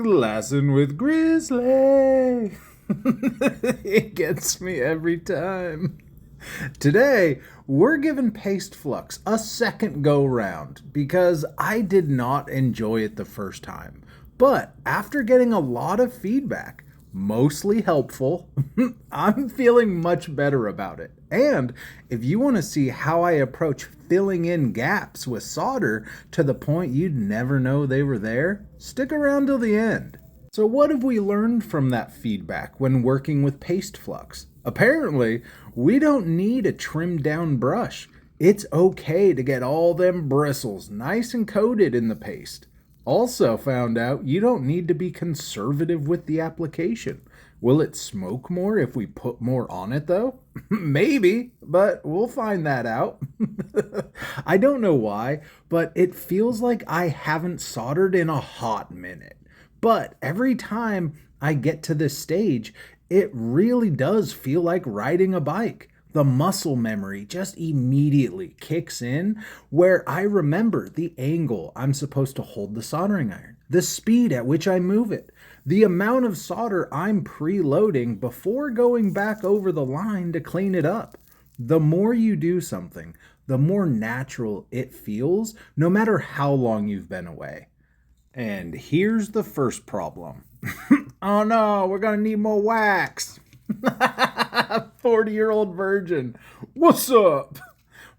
Glassing with Grizzly. It gets me every time. Today, we're giving Paste Flux a second go round because I did not enjoy it the first time. But after getting a lot of feedback, mostly helpful, I'm feeling much better about it. And if you want to see how I approach filling in gaps with solder to the point you'd never know they were there, stick around till the end. So what have we learned from that feedback when working with Paste Flux? Apparently, we don't need a trimmed down brush. It's okay to get all them bristles nice and coated in the paste. Also found out you don't need to be conservative with the application. Will it smoke more if we put more on it though? Maybe, but we'll find that out. I don't know why, but it feels like I haven't soldered in a hot minute. But every time I get to this stage, it really does feel like riding a bike. The muscle memory just immediately kicks in where I remember the angle I'm supposed to hold the soldering iron, the speed at which I move it, the amount of solder I'm preloading before going back over the line to clean it up. The more you do something, the more natural it feels, no matter how long you've been away. And here's the first problem. Oh no, we're gonna need more wax. 40-year-old virgin. What's up?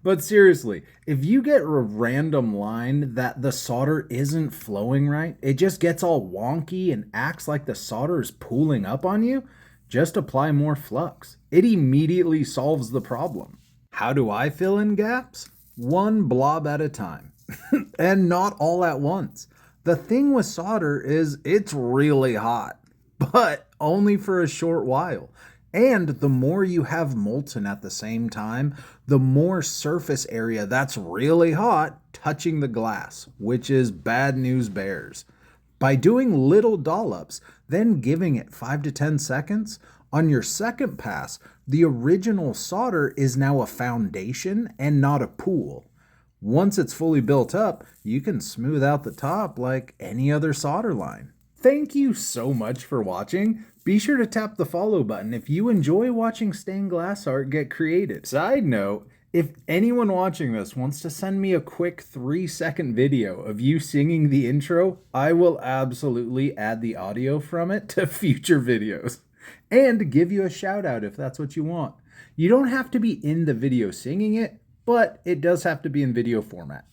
But seriously, if you get a random line that the solder isn't flowing right, it just gets all wonky and acts like the solder is pooling up on you, just apply more flux. It immediately solves the problem. How do I fill in gaps? One blob at a time. And not all at once. The thing with solder is it's really hot, but only for a short while. And the more you have molten at the same time, the more surface area that's really hot touching the glass, which is bad news bears. By doing little dollops, then giving it 5 to 10 seconds, on your second pass, the original solder is now a foundation and not a pool. Once it's fully built up, you can smooth out the top like any other solder line. Thank you so much for watching. Be sure to tap the follow button if you enjoy watching stained glass art get created. Side note, if anyone watching this wants to send me a quick 3-second video of you singing the intro, I will absolutely add the audio from it to future videos. And give you a shout out if that's what you want. You don't have to be in the video singing it, but it does have to be in video format.